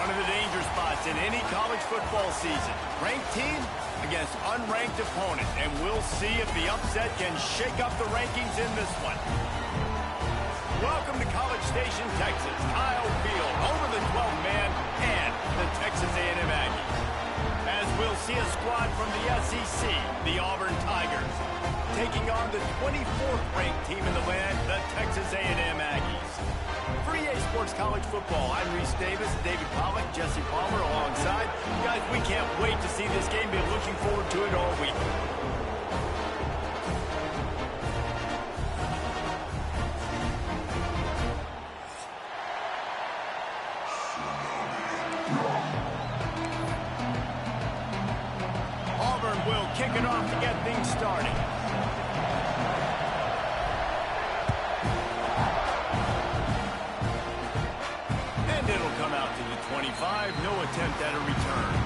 One of the danger spots in any college football season. Ranked team against unranked opponent. And we'll see if the upset can shake up the rankings in this one. Welcome to College Station, Texas. Kyle Field over the 12th man and the Texas A&M Aggies. As we'll see a squad from the SEC, the Auburn Tigers, taking on the 24th ranked team in the land, the Texas A&M Aggies. For EA Sports College Football, I'm Reese Davis, David Pollack, Jesse Palmer alongside. Guys, we can't wait to see this game. Been looking forward to it all week. Auburn will kick it off to get things started. And it'll come out to the 25. No attempt at a return.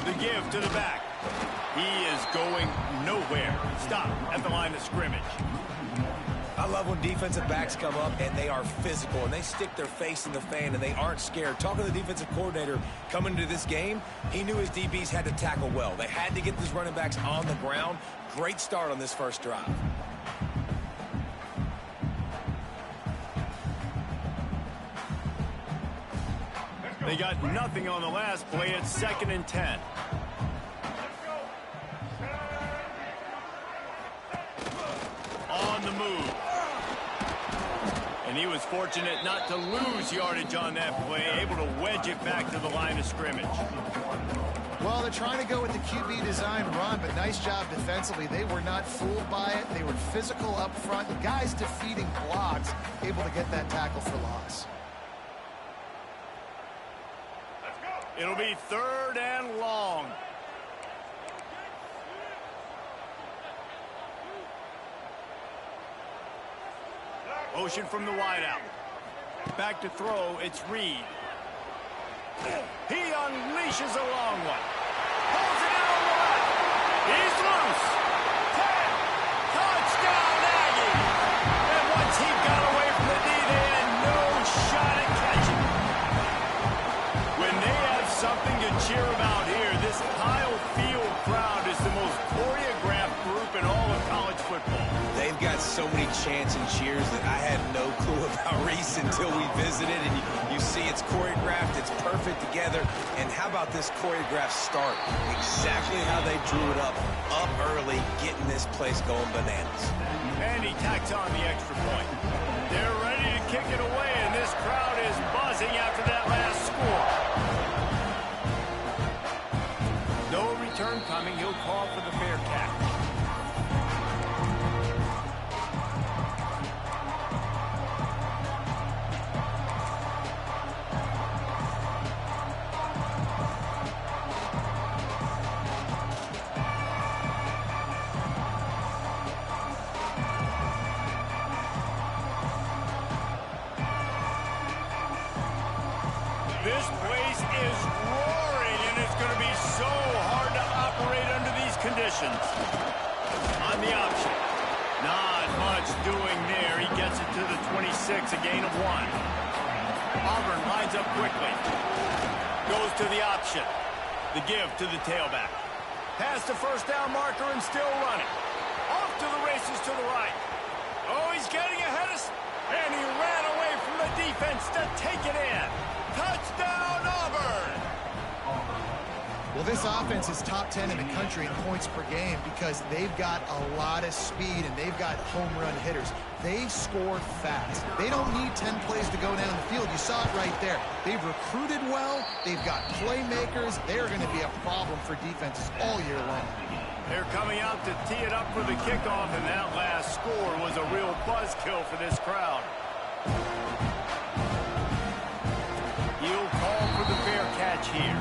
The give to the back. He is going nowhere. Stop at the line of scrimmage. I love when defensive backs come up and they are physical and they stick their face in the fan and they aren't scared. Talking to the defensive coordinator coming into this game, he knew his DBs had to tackle well. They had to get these running backs on the ground. Great start on this first drive. They got nothing on the last play. It's 2nd and 10. On the move. And he was fortunate not to lose yardage on that play, able to wedge it back to the line of scrimmage. Well, they're trying to go with the QB design run, but nice job defensively. They were not fooled by it. They were physical up front. The guys defeating blocks, able to get that tackle for loss. It'll be 3rd and long. Motion from the wideout. Back to throw, it's Reed. He unleashes a long one. Pulls it out on the left. He's loose. 10. Touchdown, Aggie. And once he got away from the D, they had no shot at catching. When they have something to cheer about here, this Kyle Field crowd is the most choreographed group in all of college football. They've got so many chants and cheers that I had no clue about Reese until we visited. And you see it's choreographed, it's perfect together. And how about this choreographed start? Exactly how they drew it up early, getting this place going bananas. And he tacks on the extra point. They're ready to kick it away, and this crowd is buzzing after that last score. No return coming. He'll call for the fair catch. This place is roaring, and it's going to be so hard to operate under these conditions. On the option. Not much doing there. He gets it to the 26, a gain of 1. Auburn lines up quickly. Goes to the option. The give to the tailback. Past the first down marker and still running. Off to the races to the right. Oh, he's getting ahead of us. And he ran away from the defense to take it in. Touchdown, Auburn! Well, this offense is top 10 in the country in points per game because they've got a lot of speed and they've got home run hitters. They score fast. They don't need 10 plays to go down the field. You saw it right there. They've recruited well. They've got playmakers. They're going to be a problem for defenses all year long. They're coming out to tee it up for the kickoff, and that last score was a real buzzkill for this crowd. He'll call for the fair catch here.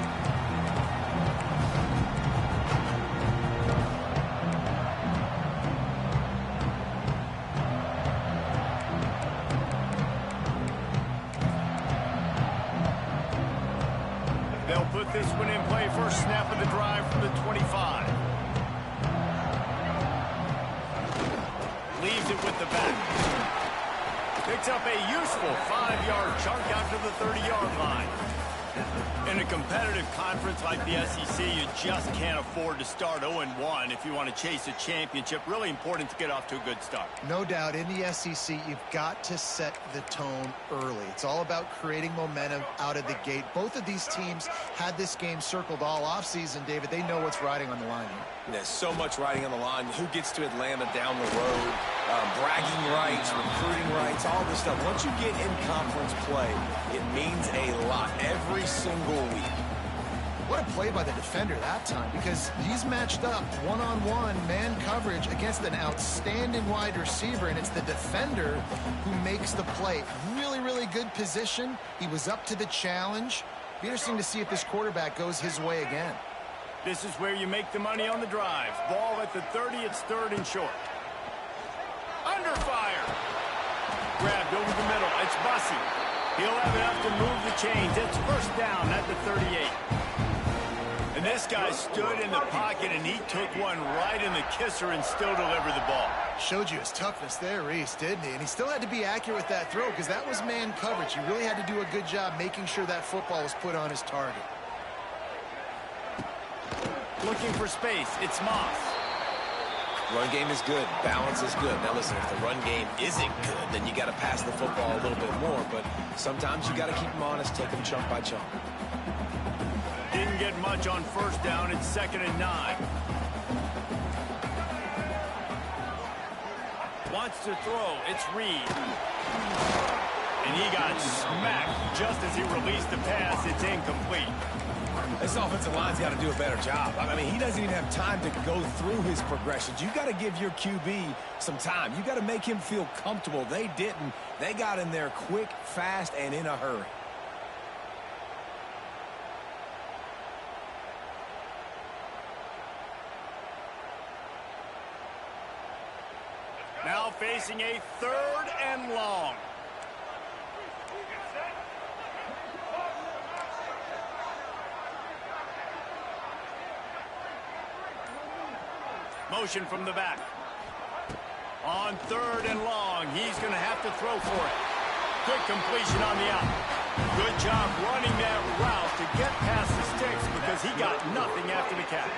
this one in play. First snap of the drive from the 25. Leaves it with the back. Picks up a useful 5-yard chunk out to the 30-yard line. In a competitive conference like the SEC, you just can't afford to start 0-1 if you want to chase a championship. Really important to get off to a good start. No doubt, in the SEC, you've got to set the tone early. It's all about creating momentum out of the gate. Both of these teams had this game circled all offseason, David. They know what's riding on the line here. There's so much riding on the line. Who gets to Atlanta down the road? Bragging rights, recruiting rights, all this stuff. Once you get in conference play, it means a lot every single week. What a play by the defender that time, because he's matched up one-on-one man coverage against an outstanding wide receiver, and it's the defender who makes the play. Really, really good position. He was up to the challenge. Be interesting to see if this quarterback goes his way again. This is where you make the money on the drive. Ball at the 30, it's 3rd and short. Under fire. Grabbed over the middle. It's Bussey. He'll have enough to move the chains. It's first down at the 38. And this guy stood in the pocket, and he took one right in the kisser and still delivered the ball. Showed you his toughness there, Reese, didn't he? And he still had to be accurate with that throw because that was man coverage. He really had to do a good job making sure that football was put on his target. Looking for space. It's Moss. Run game is good. Balance is good. Now, listen, if the run game isn't good, then you got to pass the football a little bit more. But sometimes you got to keep them honest, take them chunk by chunk. Didn't get much on first down. It's 2nd and 9. Wants to throw. It's Reed. And he got smacked just as he released the pass. It's incomplete. This offensive line's got to do a better job. I mean, he doesn't even have time to go through his progressions. You got to give your QB some time. You got to make him feel comfortable. They didn't. They got in there quick, fast, and in a hurry. Now facing a 3rd and long. Motion from the back. On 3rd and long, he's going to have to throw for it. Good completion on the out. Good job running that route to get past the sticks because he got nothing after the catch.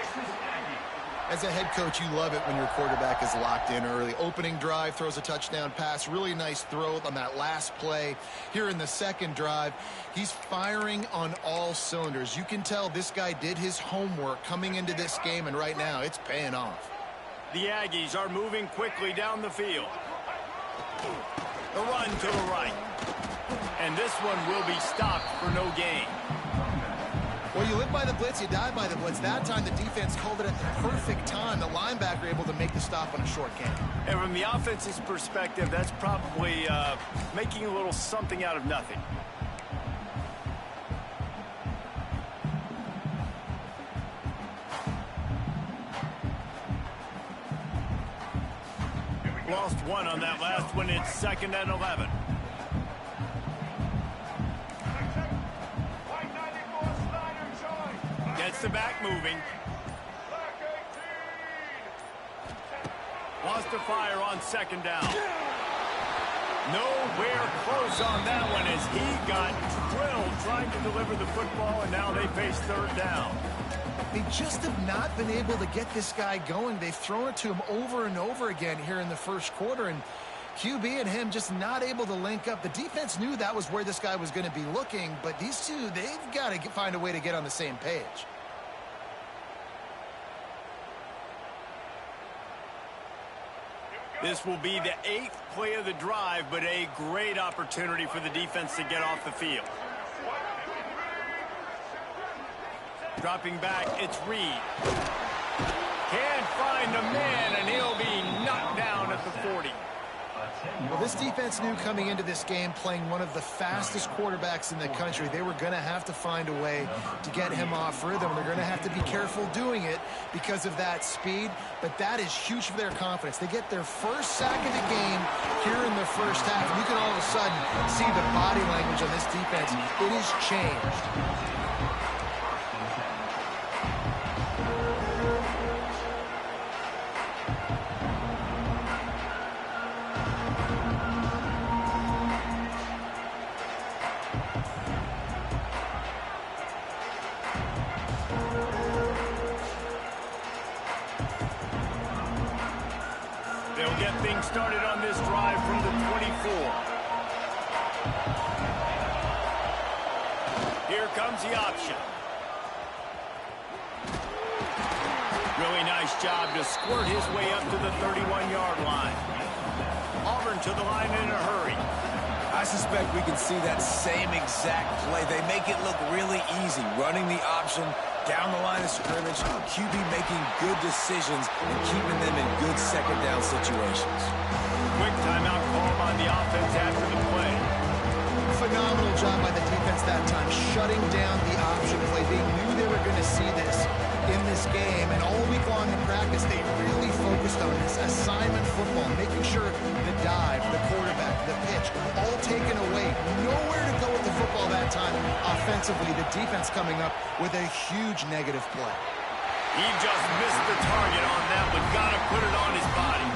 As a head coach, you love it when your quarterback is locked in early. Opening drive, throws a touchdown pass. Really nice throw on that last play. Here in the 2nd drive, he's firing on all cylinders. You can tell this guy did his homework coming into this game, and right now it's paying off. The Aggies are moving quickly down the field. The run to the right. And this one will be stopped for no gain. Well, you live by the blitz, you die by the blitz. That time the defense called it at the perfect time. The linebacker able to make the stop on a short gain. And from the offense's perspective, that's probably making a little something out of nothing. Lost one on that last one. It's 2nd and 11. Gets the back moving. Wants to fire on 2nd down. Nowhere close on that one as he got drilled trying to deliver the football, and now they face 3rd down. They just have not been able to get this guy going. They've thrown it to him over and over again here in the 1st quarter, and QB and him just not able to link up. The defense knew that was where this guy was going to be looking, but these two, they've got to find a way to get on the same page. This will be the 8th play of the drive, but a great opportunity for the defense to get off the field. Dropping back, it's Reed. Can't find a man, and he'll be knocked down at the 40. Well, this defense knew coming into this game, playing one of the fastest quarterbacks in the country, they were going to have to find a way to get him off rhythm. They're going to have to be careful doing it because of that speed, but that is huge for their confidence. They get their first sack of the game here in the 1st half, and you can all of a sudden see the body language on this defense. It has changed. They'll get things started on this drive from the 24. Here comes the option. Really nice job to squirt his way up to the 31-yard line. Auburn to the line in a hurry. I suspect we can see that same exact play. They make it look really easy, running the option down the line of scrimmage, QB making good decisions and keeping them in good second down situations. Quick timeout call on the offense after the play. Phenomenal job by the defense that time, shutting down the option play. They knew they were going to see this in this game, and all week long in practice, they really focused on this assignment football, making sure the dive, the quarterback, the pitch, all taken away. Nowhere to go with the football that time offensively. The defense coming up with a huge negative play. He just missed the target on that one. Got to put it on his body.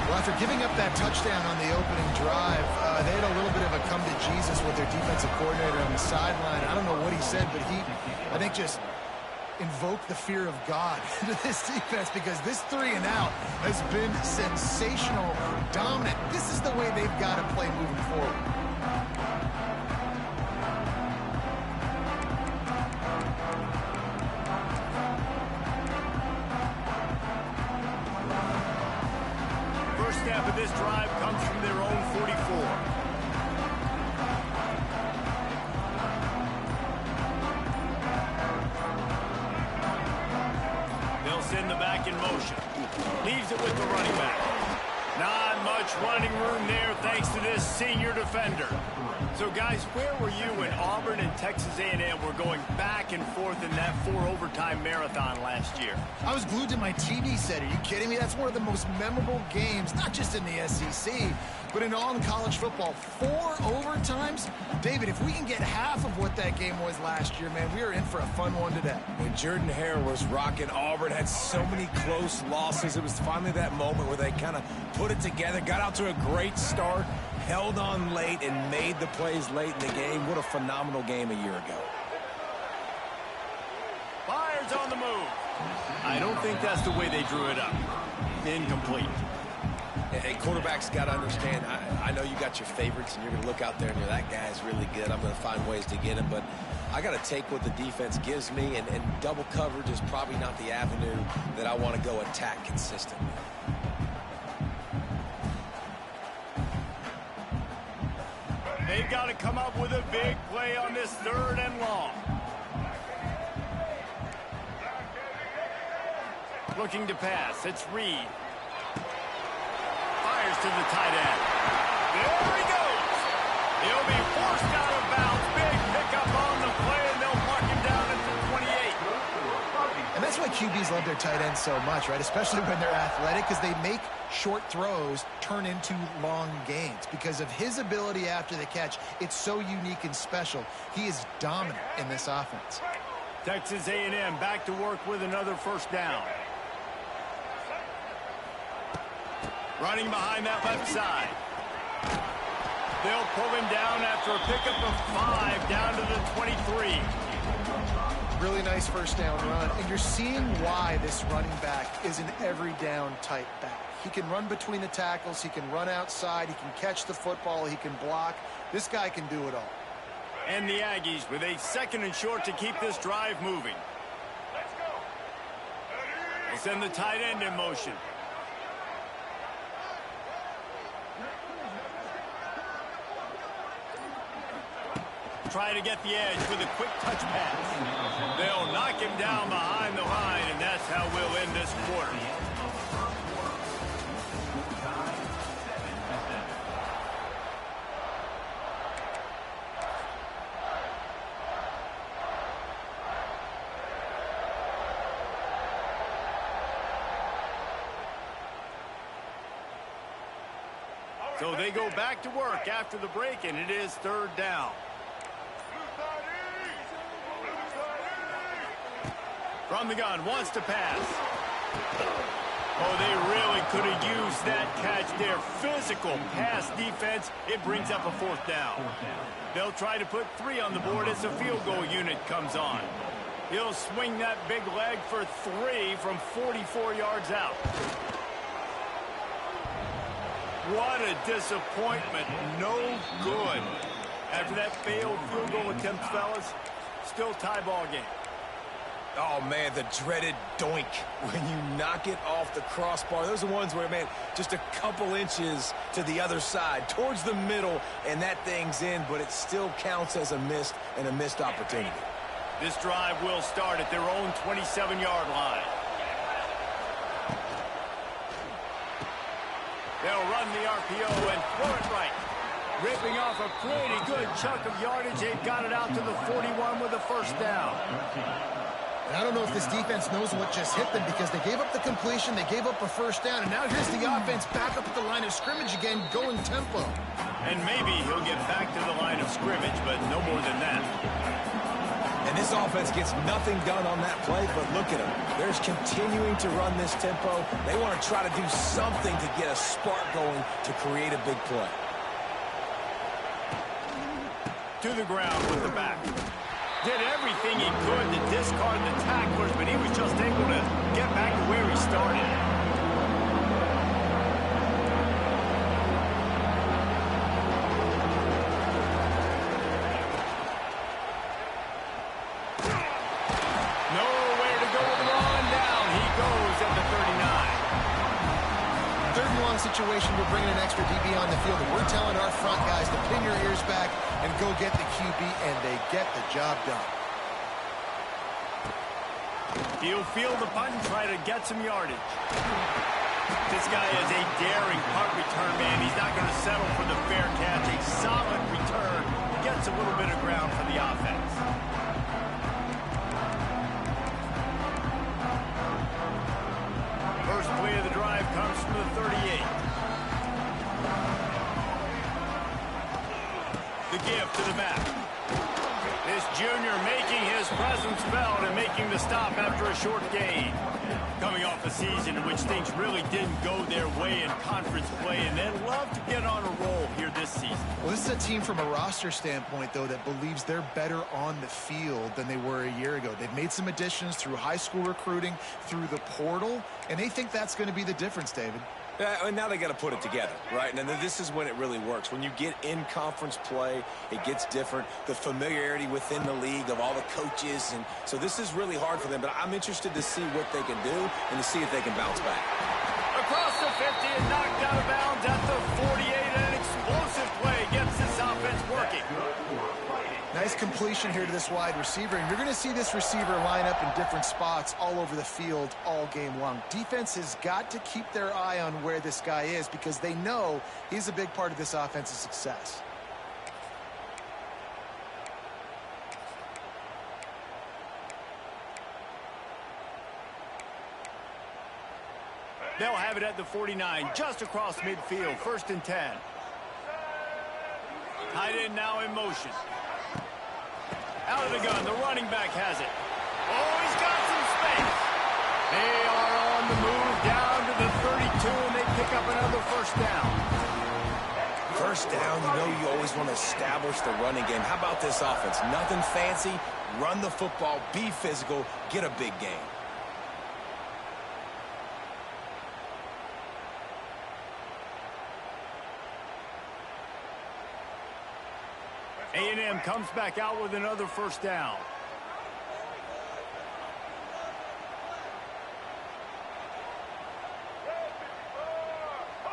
Well, after giving up that touchdown on the opening drive, they had a little bit of a come to Jesus with their defensive coordinator on the sideline. I don't know what he said, but he, I think, just invoked the fear of God into this defense, because this 3 and out has been sensational, dominant. This is the way they've got to play moving forward. First snap of this drive comes from their own 44. Send the back in motion. Leaves it with the running back. Not much running room there thanks to this senior defender. So, guys, where were you when Auburn and Texas A&M were going back and forth in that 4-overtime marathon last year? I was glued to my TV set. Are you kidding me? That's one of the most memorable games, not just in the SEC, but in all in college football. 4 overtimes? David, if we can get half of what that game was last year, man, we are in for a fun one today. When Jordan Hare was rocking, Auburn had so many close losses. It was finally that moment where they kind of put it together, got out to a great start, held on late, and made the plays late in the game. What a phenomenal game a year ago. Fires on the move. I don't think that's the way they drew it up. Incomplete. And quarterbacks got to understand, I know you got your favorites, and you're going to look out there and you're, that guy's really good. I'm going to find ways to get him, but I got to take what the defense gives me, and double coverage is probably not the avenue that I want to go attack consistently. They've got to come up with a big play on this 3rd and long. Looking to pass. It's Reed. Fires to the tight end. There he goes. He'll be forced out of bounds. Big pickup on the play, and they'll mark him down at the 28. And that's why QBs love their tight ends so much, right? Especially when they're athletic, because they make short throws turn into long gains. Because of his ability after the catch, it's so unique and special. He is dominant in this offense. Texas A&M back to work with another first down. Running behind that left side. They'll pull him down after a pickup of 5 down to the 23. Really nice first down run. And you're seeing why this running back is an every down type back. He can run between the tackles. He can run outside. He can catch the football. He can block. This guy can do it all. And the Aggies with a 2nd and short to keep this drive moving. They send the tight end in motion. Try to get the edge with a quick touch pass. They'll knock him down behind the line, and that's how we'll end this quarter. So they go back to work after the break, and it is 3rd down. From the gun, wants to pass. Oh, they really could have used that catch there. Physical pass defense. It brings up a 4th down. They'll try to put 3 on the board as the field goal unit comes on. He'll swing that big leg for 3 from 44 yards out. What a disappointment. No good. After that failed field goal attempt, fellas, still tie ball game. Oh, man, the dreaded doink when you knock it off the crossbar. Those are ones where, man, just a couple inches to the other side, towards the middle, and that thing's in, but it still counts as a missed opportunity. This drive will start at their own 27-yard line. They'll run the RPO and throw it right. Ripping off a pretty good chunk of yardage. They've got it out to the 41 with a 1st down. And I don't know if this defense knows what just hit them because they gave up the completion, they gave up a 1st down, and now here's the offense back up at the line of scrimmage again, going tempo. And maybe he'll get back to the line of scrimmage, but no more than that. And this offense gets nothing done on that play, but look at them. They're continuing to run this tempo. They want to try to do something to get a spark going to create a big play. To the ground with the back. Did everything he could to discard the tacklers, but he was just able to get back to where he started. Nowhere to go with the run. Down he goes at the 39. 3rd and long situation, we're bringing an extra DB on the field, and we're telling our front guys to pin your ears back and go get the QB, and they get the job done. He'll field the punt and try to get some yardage. This guy is a daring punt return man. He's not going to settle for the fair catch. A solid return. Gets a little bit of ground for the offense. First play of the drive comes from the 38. The give to the back. This junior making his presence felt and making the stop after a short gain. Coming off a season in which things really didn't go their way in conference play, and they'd love to get on a roll here this season. Well, this is a team from a roster standpoint, though, that believes they're better on the field than they were a year ago. They've made some additions through high school recruiting, through the portal, and they think that's going to be the difference, David. And now they got to put it together, right? And then this is when it really works. When you get in conference play, it gets different. The familiarity within the league of all the coaches. And so this is really hard for them. But I'm interested to see what they can do and to see if they can bounce back. Across the 50 and knocked out of bounds at the 48. An explosive play gets this offense working. Nice completion here to this wide receiver, and you're going to see this receiver line up in different spots all over the field all game long. Defense has got to keep their eye on where this guy is because they know he's a big part of this offense's success. They'll have it at the 49, just across midfield, 1st and 10. Tight end now in motion. Out of the gun, the running back has it. Oh, he's got some space. They are on the move down to the 32, and they pick up another 1st down. 1st down, you know you always want to establish the running game. How about this offense? Nothing fancy. Run the football, be physical, get a big game. A&M comes back out with another 1st down.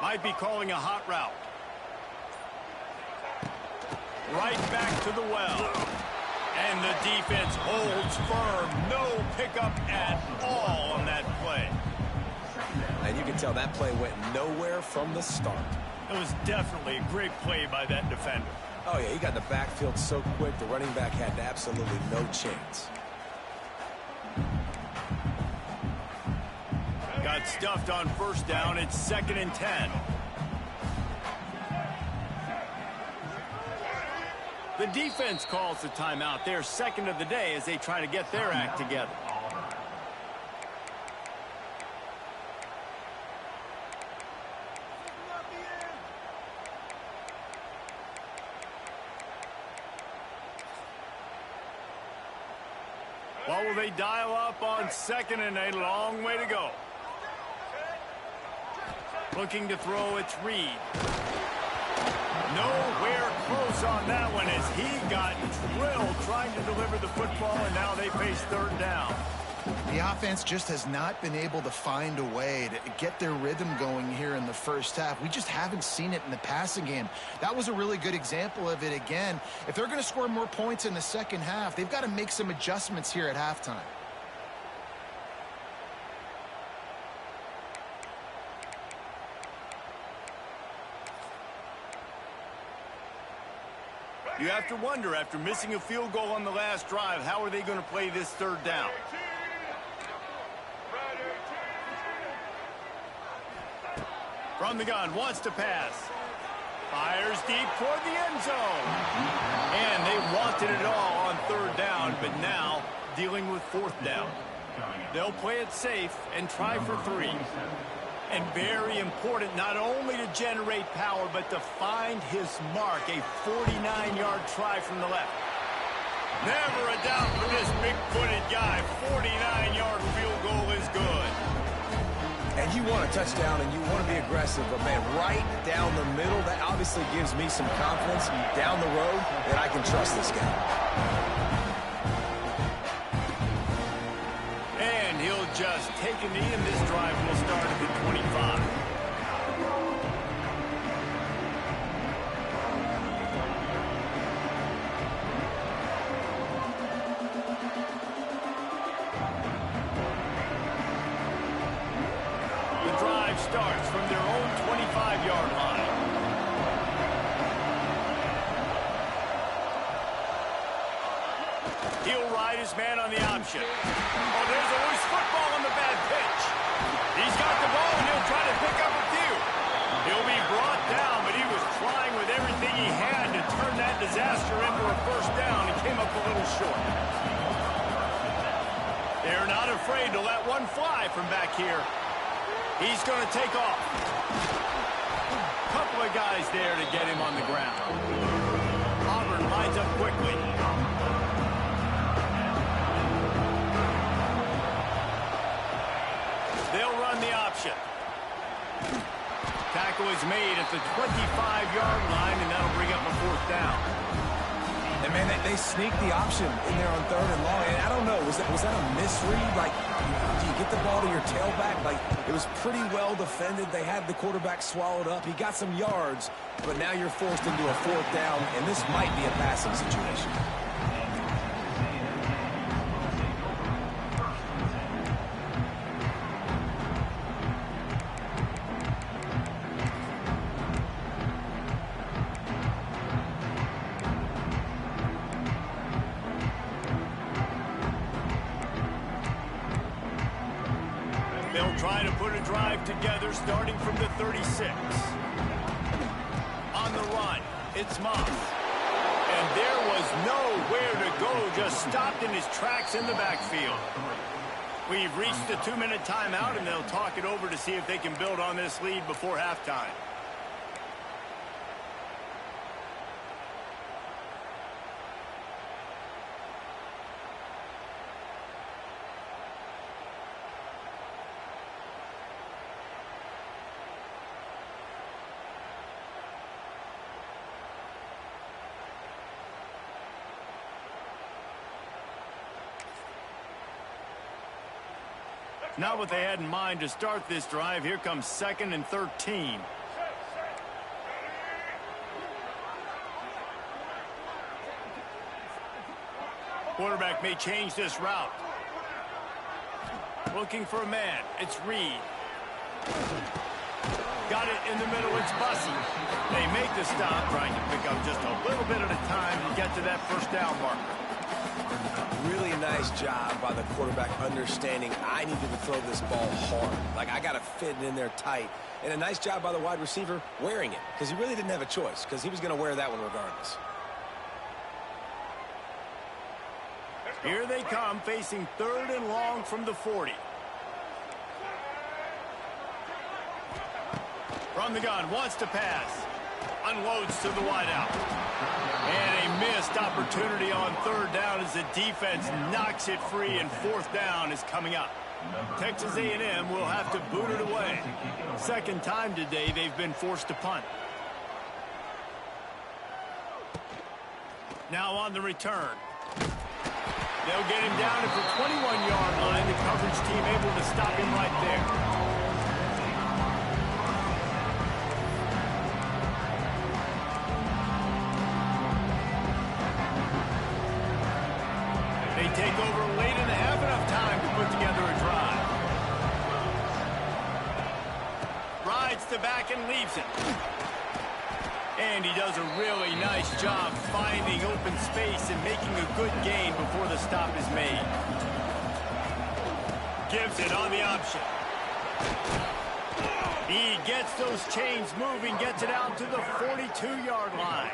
Might be calling a hot route. Right back to the well. And the defense holds firm. No pickup at all on that play. And you can tell that play went nowhere from the start. It was definitely a great play by that defender. Oh, yeah, he got in the backfield so quick, the running back had absolutely no chance. Got stuffed on 1st down. It's 2nd and 10. The defense calls the timeout. They're 2nd of the day as they try to get their act together. What will they dial up on second and a long way to go? Looking to throw, it's Reed. Nowhere close on that one as he got drilled trying to deliver the football, and now they face third down. The offense just has not been able to find a way to get their rhythm going here in the first half. We just haven't seen it in the passing game. That was a really good example of it again. If they're going to score more points in the second half, they've got to make some adjustments here at halftime. You have to wonder, after missing a field goal on the last drive, how are they going to play this third down? From the gun, wants to pass. Fires deep toward the end zone. And they wanted it all on third down, but now dealing with fourth down. They'll play it safe and try for 3. And very important, not only to generate power, but to find his mark. A 49-yard try from the left. Never a doubt for this big-footed guy. 49-yard field goal is good. And you want a touchdown and you want to be aggressive, but man, right down the middle, that obviously gives me some confidence down the road that I can trust this guy. And he'll just take a knee, and this drive will start at the 25. Starts from their own 25-yard line. He'll ride his man on the option. Oh, there's a loose football on the bad pitch. He's got the ball, and he'll try to pick up a few. He'll be brought down, but he was trying with everything he had to turn that disaster into a first down and came up a little short. They're not afraid to let one fly from back here. He's going to take off. Couple of guys there to get him on the ground. Auburn lines up quickly. They'll run the option. Tackle is made at the 25-yard line, and that'll bring up a fourth down. And man, they sneaked the option in there on third and long. And I don't know, was that a misread? Like, do you get the ball to your tailback? Like, it was pretty well defended. They had the quarterback swallowed up. He got some yards, but now you're forced into a fourth down, and this might be a passing situation. They'll try to put a drive together starting from the 36. On the run, it's Moss. And there was nowhere to go, just stopped in his tracks in the backfield. We've reached the 2-minute timeout, and they'll talk it over to see if they can build on this lead before halftime. Not what they had in mind to start this drive. Here comes 2nd and 13. Quarterback may change this route. Looking for a man. It's Reed. Got it in the middle. It's Bussey. They make the stop, trying to pick up just a little bit at a time to get to that first down marker. Really nice job by the quarterback understanding I needed to throw this ball hard. Like, I got to fit it in there tight. And a nice job by the wide receiver wearing it, because he really didn't have a choice, because he was going to wear that one regardless. Here they come, facing 3rd and long from the 40. From the gun, wants to pass. unloads to the wideout. And a missed opportunity on third down as the defense knocks it free, and fourth down is coming up. Texas A&M will have to boot it away. Second time today they've been forced to punt. Now on the return. They'll get him down at the 21-yard line. The coverage team able to stop him right there. They take over late and have enough time to put together a drive. Rides the back and leaves it. And he does a really nice job finding open space and making a good gain before the stop is made. Gives it on the option. He gets those chains moving, gets it out to the 42-yard line.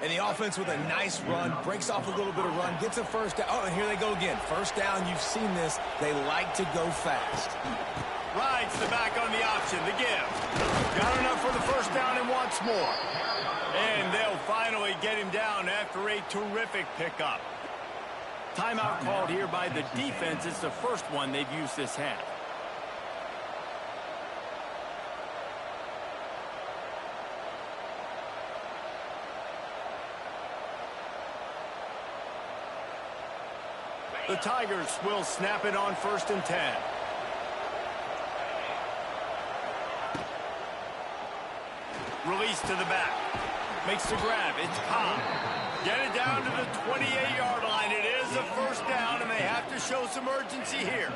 And the offense with a nice run, breaks off a little bit of run, gets a first down. Oh, and here they go again. First down, you've seen this. They like to go fast. Rides the back on the option, the give. Got enough for the first down and wants more. And they'll finally get him down after a terrific pickup. Timeout called here by the defense. It's the first one they've used this half. The Tigers will snap it on 1st and 10. Release to the back. Makes the grab. It's Cobb. Get it down to the 28-yard line. It is a first down, and they have to show some urgency here.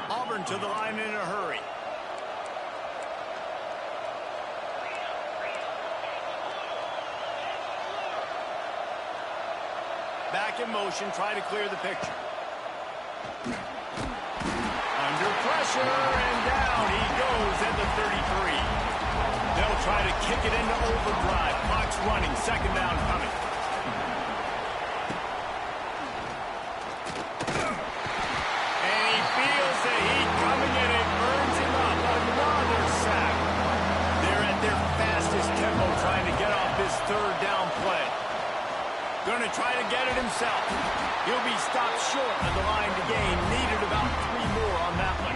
Auburn to the line in a hurry. Back in motion, try to clear the picture. Under pressure, and down he goes at the 33. They'll try to kick it into overdrive. Clock's running, second down coming. And he feels the heat coming in and burns him up. Another sack. They're at their fastest tempo trying to get off this third down play. Going to try to get it himself. He'll be stopped short of the line to gain. Needed about 3 more on that one.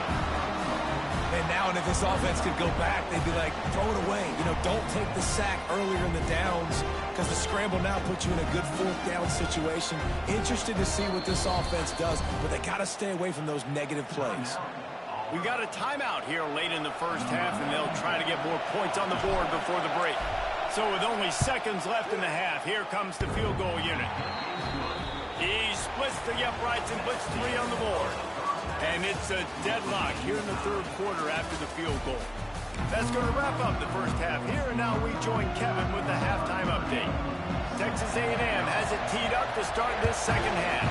And now, and if this offense could go back, they'd be like, throw it away. You know, don't take the sack earlier in the downs, because the scramble now puts you in a good fourth down situation. Interested to see what this offense does, but they got to stay away from those negative plays. We got a timeout here late in the first half, and they'll try to get more points on the board before the break. So with only seconds left in the half, here comes the field goal unit. He splits the uprights and puts 3 on the board. And it's a deadlock here in the third quarter after the field goal. That's going to wrap up the first half here, and now we join Kevin with the halftime update. Texas A&M has it teed up to start this second half.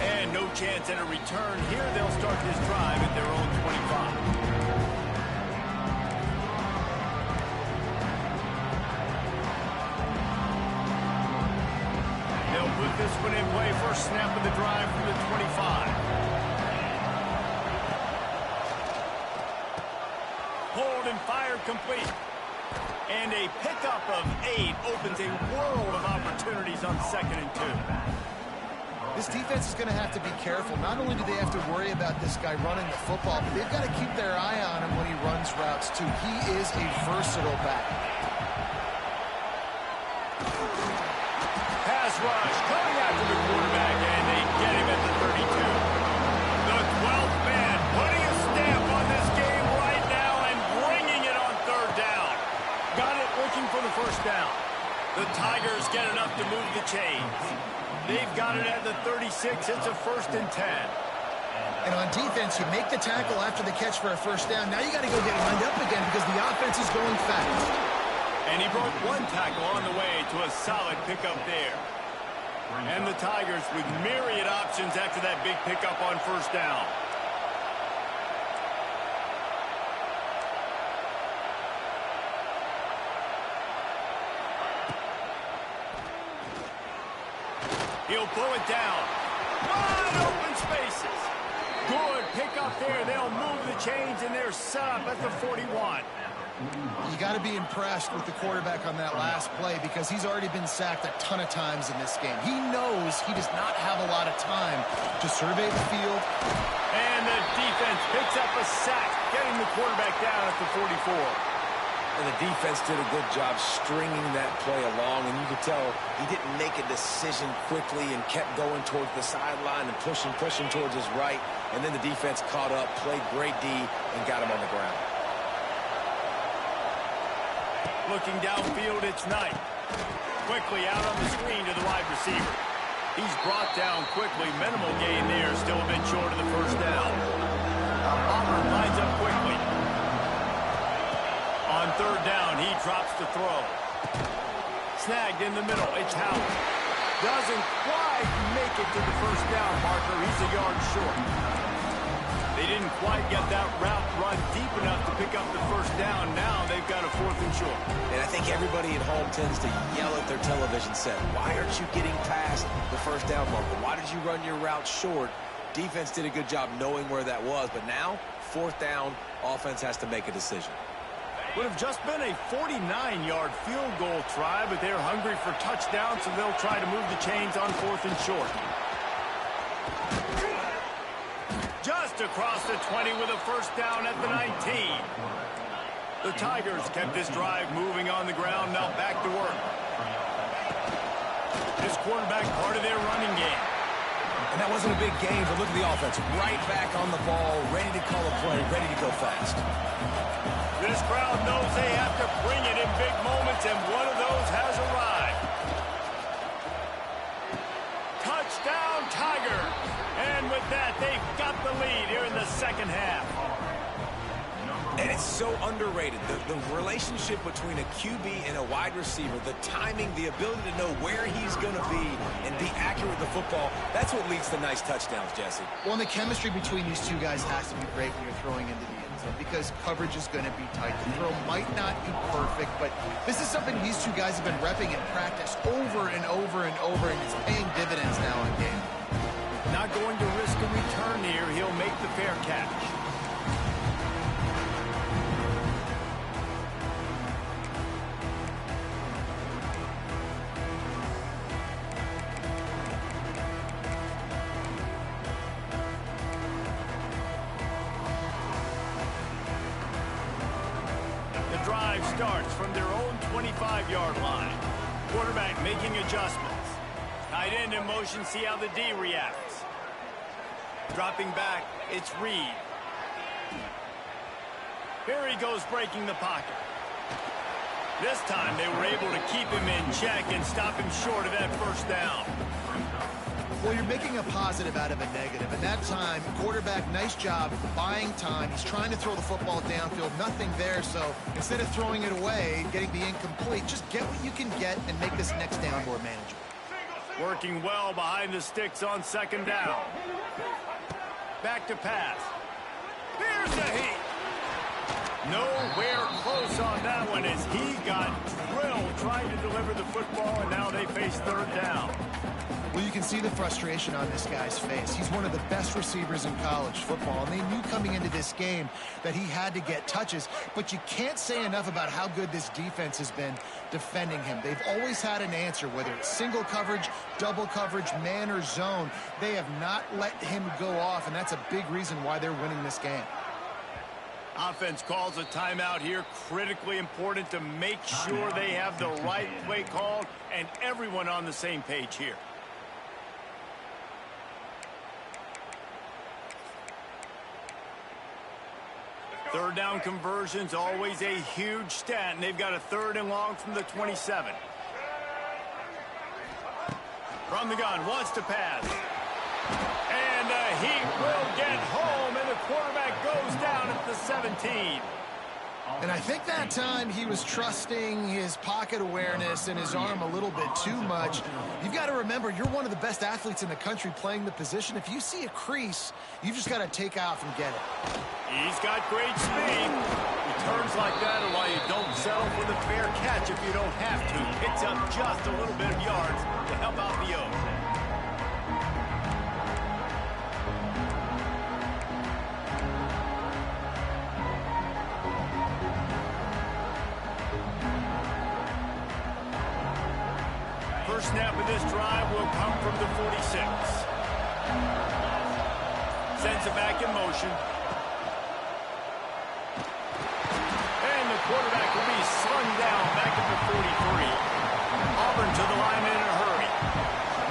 And no chance at a return here. They'll start this drive at their own 25. Put this one in play. First snap of the drive from the 25. Hold and fire complete. And a pickup of 8 opens a world of opportunities on 2nd and 2. This defense is going to have to be careful. Not only do they have to worry about this guy running the football, but they've got to keep their eye on him when he runs routes, too. He is a versatile back. Rush coming after the quarterback, and they get him at the 32. The 12th man putting a stamp on this game right now and bringing it on third down. Got it looking for the first down. The Tigers get enough to move the chains. They've got it at the 36. It's a 1st and 10. And on defense, you make the tackle after the catch for a first down. Now you got to go get lined up again because the offense is going fast. And he broke 1 tackle on the way to a solid pickup there. And the Tigers with myriad options after that big pickup on first down. He'll pull it down. Wide open spaces. Good pickup there. They'll move the chains, and they're set up at the 41. You got to be impressed with the quarterback on that last play because he's already been sacked a ton of times in this game. He knows he does not have a lot of time to survey the field. And the defense picks up a sack, getting the quarterback down at the 44. And the defense did a good job stringing that play along, and you could tell he didn't make a decision quickly and kept going towards the sideline and pushing towards his right. And then the defense caught up, played great D, and got him on the ground. Looking downfield, it's Knight. Quickly out on the screen to the wide receiver. He's brought down quickly. Minimal gain there, still a bit short of the first down. Auburn lines up quickly. On third down, he drops the throw. Snagged in the middle, it's Howard. Doesn't quite make it to the first down marker. He's a yard short. They didn't quite get that route run deep enough to pick up the first down. Now they've got a 4th and short. And I think everybody at home tends to yell at their television set. Why aren't you getting past the first down marker? Why did you run your route short? Defense did a good job knowing where that was. But now, 4th down, offense has to make a decision. Would have just been a 49-yard field goal try, but they're hungry for touchdowns, so they'll try to move the chains on 4th and short. Just across the 20 with a first down at the 19. The Tigers kept this drive moving on the ground, now back to work. This quarterback part of their running game. And that wasn't a big gain, but look at the offense. Right back on the ball, ready to call a play, ready to go fast. This crowd knows they have to bring it in big moments, and one of those has arrived. Touchdown, Tiger! And with that, they've got the lead here in the second half. And it's so underrated. The relationship between a QB and a wide receiver, the timing, the ability to know where he's going to be and be accurate with the football, that's what leads to nice touchdowns, Jesse. Well, and the chemistry between these two guys has to be great when you're throwing into the end zone because coverage is going to be tight. The throw might not be perfect, but this is something these two guys have been repping in practice over and over and over, and it's paying dividends now in game. Not going to risk a return here. He'll make the fair catch. The drive starts from their own 25-yard line. Quarterback making adjustments. Tight end in motion, see how the D reacts. Dropping back, it's Reed. Here he goes breaking the pocket. This time they were able to keep him in check and stop him short of that first down. Well, you're making a positive out of a negative. And that time, quarterback, nice job buying time. He's trying to throw the football downfield. Nothing there, so instead of throwing it away, getting the incomplete, just get what you can get and make this next down more manageable. Working well behind the sticks on second down. Back to pass. Here's the heat. Nowhere close on that one as he got drilled trying to deliver the football, and now they face third down. Well, you can see the frustration on this guy's face. He's one of the best receivers in college football, and they knew coming into this game that he had to get touches, but you can't say enough about how good this defense has been defending him. They've always had an answer, whether it's single coverage, double coverage, man or zone. They have not let him go off, and that's a big reason why they're winning this game. Offense calls a timeout here. Critically important to make sure they have the right play called and everyone on the same page here. Third down conversions, always a huge stat, and they've got a 3rd and long from the 27. From the gun, wants to pass. And he will get home, and the quarterback goes down at the 17. And I think that time he was trusting his pocket awareness and his arm a little bit too much. You've got to remember, you're one of the best athletes in the country playing the position. If you see a crease, you've just got to take off and get it. He's got great speed. Returns like that are why you don't settle for the fair catch if you don't have to. Picks up just a little bit of yards to help out the O's. first snap of this drive will come from the 46. Sends it back in motion. And the quarterback will be slung down back at the 43. Auburn to the line in a hurry.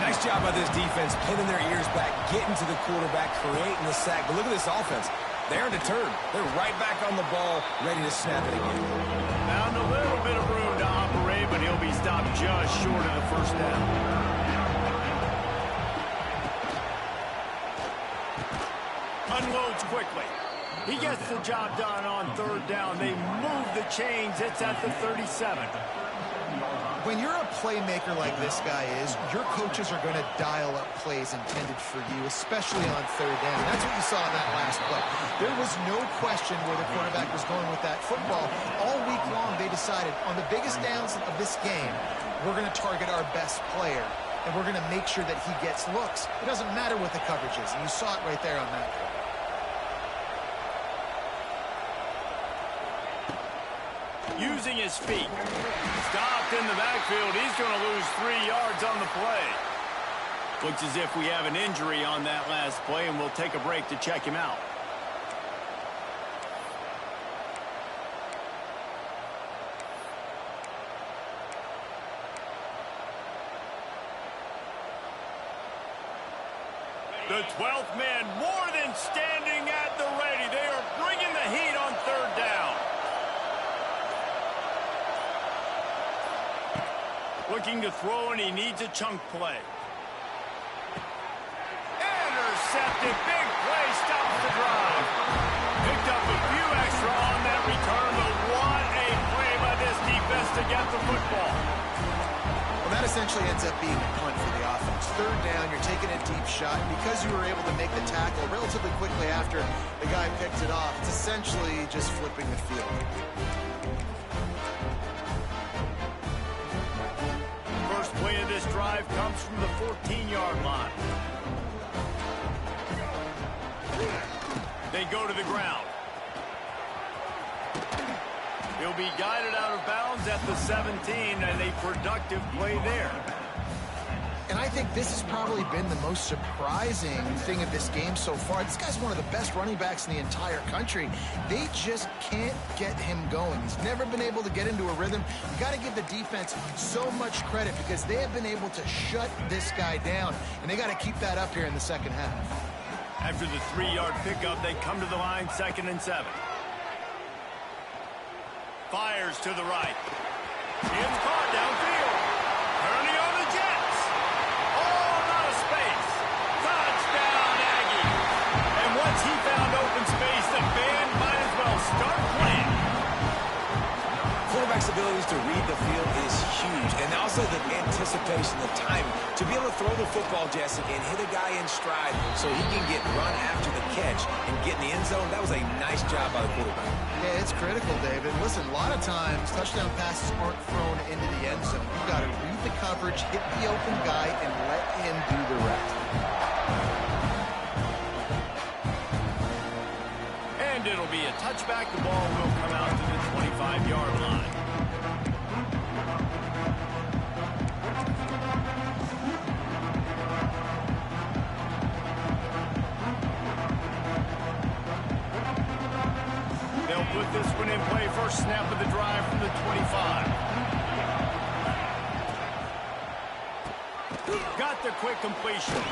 Nice job by this defense, pinning their ears back, getting to the quarterback, creating the sack. But look at this offense. They aren't deterred. They're right back on the ball, ready to snap it again. Found a little bit of room to operate, but he'll be stopped just short of the first down. Unloads quickly. He gets the job done on third down. They move the chains. It's at the 37. When you're a playmaker like this guy is, your coaches are going to dial up plays intended for you, especially on third down. That's what you saw in that last play. There was no question where the quarterback was going with that football. All week long, they decided on the biggest downs of this game, we're going to target our best player, and we're going to make sure that he gets looks. It doesn't matter what the coverage is, and you saw it right there on that play. Using his feet. Stopped in the backfield. He's going to lose 3 yards on the play. Looks as if we have an injury on that last play, and we'll take a break to check him out. The 12th man more than standing at the ready. They are bringing the heat on third down. Looking to throw, and he needs a chunk play. Intercepted. Big play. Stops the drive. Picked up a few extra on that return, but what a play by this defense to get the football. Well, that essentially ends up being a punt for the offense. Third down, you're taking a deep shot. Because you were able to make the tackle relatively quickly after the guy picked it off, it's essentially just flipping the field. First play of this drive comes from the 14-yard line. They go to the ground. He'll be guided out of bounds at the 17, and a productive play there. And I think this has probably been the most surprising thing of this game so far. This guy's one of the best running backs in the entire country. They just can't get him going. He's never been able to get into a rhythm. You got to give the defense so much credit because they have been able to shut this guy down, and they got to keep that up here in the second half. After the 3-yard pickup, they come to the line, 2nd and 7. Fires to the right. It's caught downfield. Turning on the Jets. Oh, not a space. Touchdown, Aggie. And once he found open space, the band might as well start playing. Quarterback's abilities to read the field is huge, and also the anticipation, the timing, to be able to throw the football, Jesse, and hit a guy in stride so he can get run after the catch and get in the end zone. That was a nice job by the quarterback. Yeah, it's critical, David. Listen, a lot of times touchdown passes aren't thrown into the end zone. You've got to read the coverage, hit the open guy, and let him do the rest. And it'll be a touchback. The ball will come out to the 25-yard line. They'll put this one in play. First snap of the drive from the 25. Got the quick completion.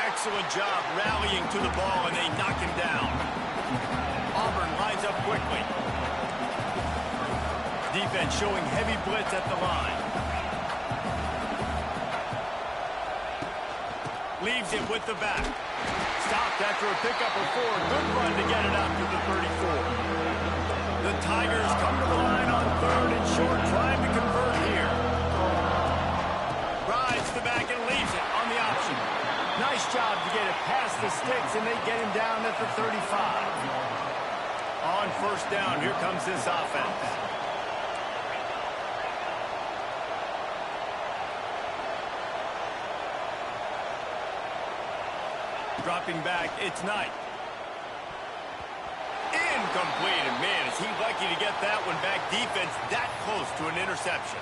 Excellent job rallying to the ball, and they knock him down. Auburn lines up quickly. Defense showing heavy blitz at the line. Leaves it with the back. Stopped after a pickup of 4. Good run to get it out to the 34. The Tigers come to the line on 3rd and short, trying to convert here. Rides the back and leaves it on the option. Nice job to get it past the sticks, and they get him down at the 35. On first down, here comes this offense. Dropping back, it's Knight. Incomplete, and man, is he lucky to get that one back. Defense that close to an interception.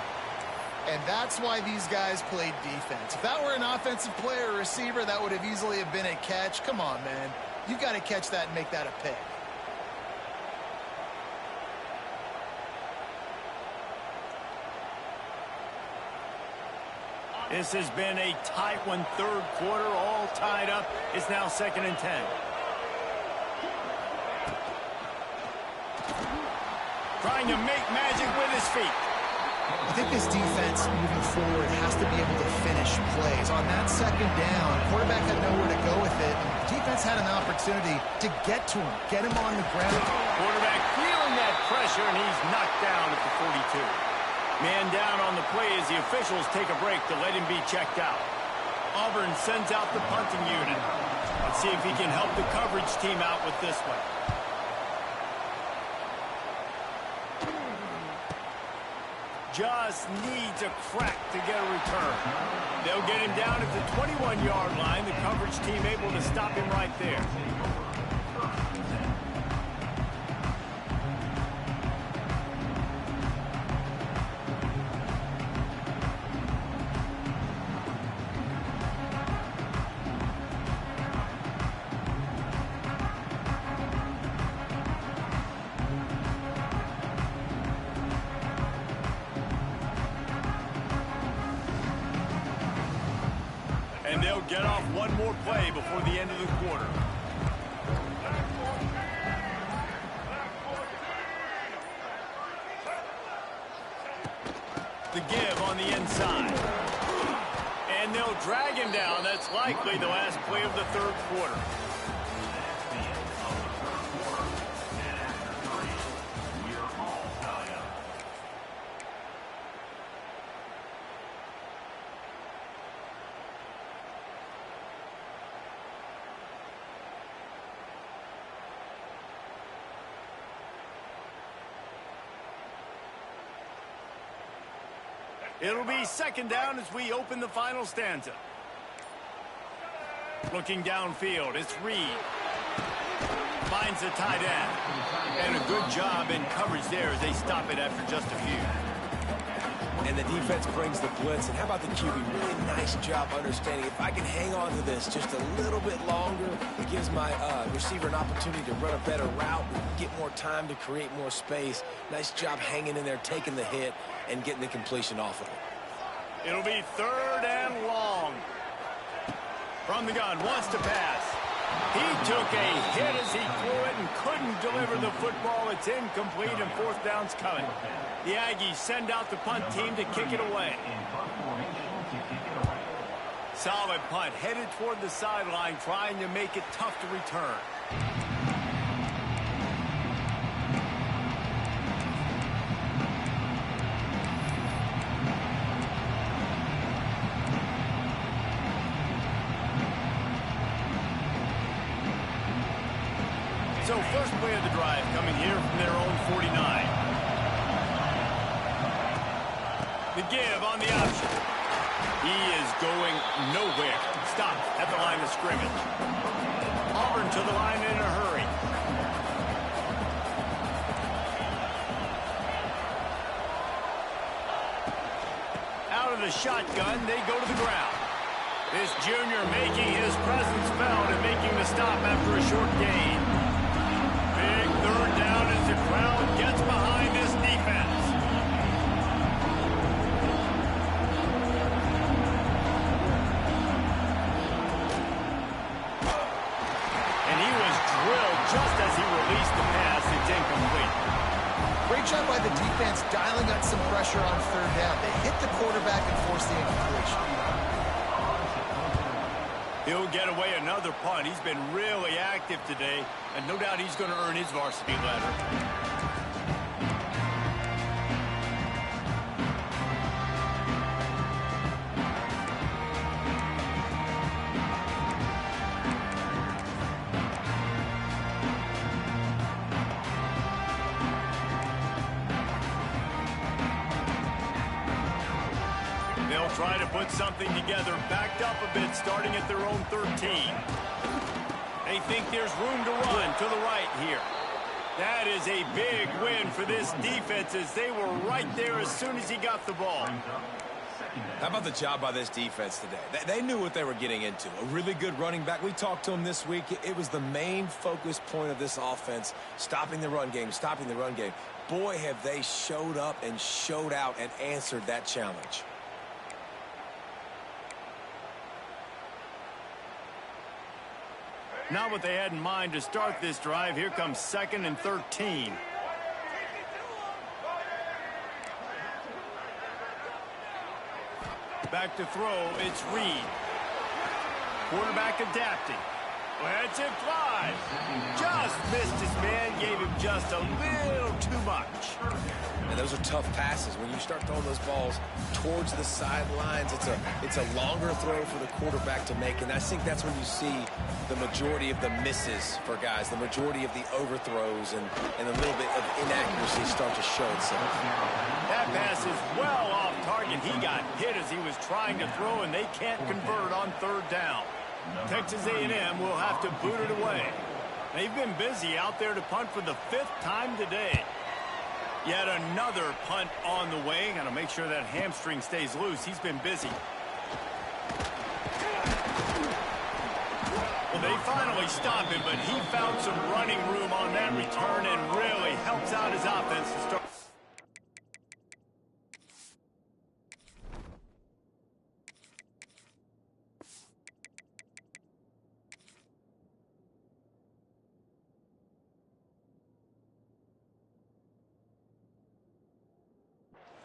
And that's why these guys played defense. If that were an offensive player or receiver, that would have easily have been a catch. Come on, man. You've got to catch that and make that a pick. This has been a tight one, third quarter, all tied up. It's now 2nd and 10. Trying to make magic with his feet. I think this defense moving forward has to be able to finish plays. On that 2nd down, quarterback had nowhere to go with it. The defense had an opportunity to get to him, get him on the ground. Quarterback feeling that pressure, and he's knocked down at the 42. Man down on the play as the officials take a break to let him be checked out. Auburn sends out the punting unit. Let's see if he can help the coverage team out with this one. Just needs a crack to get a return. They'll get him down at the 21-yard line. The coverage team able to stop him right there. And they'll get off one more play before the end of the quarter. The give on the inside. And they'll drag him down. That's likely the last play of the third quarter. It'll be 2nd down as we open the final stanza. Looking downfield, it's Reed. Finds the tight end. And a good job in coverage there as they stop it after just a few. And the defense brings the blitz. And how about the QB? Really nice job understanding. If I can hang on to this just a little bit longer, it gives my receiver an opportunity to run a better route, get more time to create more space. Nice job hanging in there, taking the hit, and getting the completion off of it. It'll be 3rd and long. From the gun, wants to pass. He took a hit as he threw it and couldn't deliver the football. It's incomplete and 4th down's coming. The Aggies send out the punt team to kick it away. Solid punt, headed toward the sideline, trying to make it tough to return. So first play of the drive coming here from their own 49. The give on the option. He is going nowhere. Stopped at the line of scrimmage. Auburn to the line in a hurry. Out of the shotgun, they go to the ground. This junior making his presence felt and making the stop after a short gain. Big 3rd down as the crowd gets behind this defense. And he was drilled just as he released the pass. It's incomplete. Great job by the defense dialing up some pressure on 3rd down. They hit the quarterback and forced the incompletion. He'll get away another punt. He's been really active today, and no doubt he's going to earn his varsity ladder. They'll try to put something together, backed up a bit, starting at their own 13. They think there's room to run to the right here. That is a big win for this defense as they were right there as soon as he got the ball. How about the job by this defense today? They knew what they were getting into. A really good running back. We talked to him this week. It was the main focus point of this offense, stopping the run game, stopping the run game. Boy, have they showed up and showed out and answered that challenge. Not what they had in mind to start this drive. Here comes 2nd and 13. Back to throw, it's Reed. Quarterback adapting. Let's it fly. Just missed his man, gave him just a little too much. And those are tough passes. When you start throwing those balls towards the sidelines, it's a longer throw for the quarterback to make. And I think that's when you see the majority of the misses for guys, the majority of the overthrows and a little bit of inaccuracy start to show itself. That pass is well off target. He got hit as he was trying to throw, and they can't convert on 3rd down. Texas A&M will have to boot it away. They've been busy out there to punt for the 5th time today. Yet another punt on the way. Got to make sure that hamstring stays loose. He's been busy. Well, they finally stop him, but he found some running room on that return and really helps out his offense to start.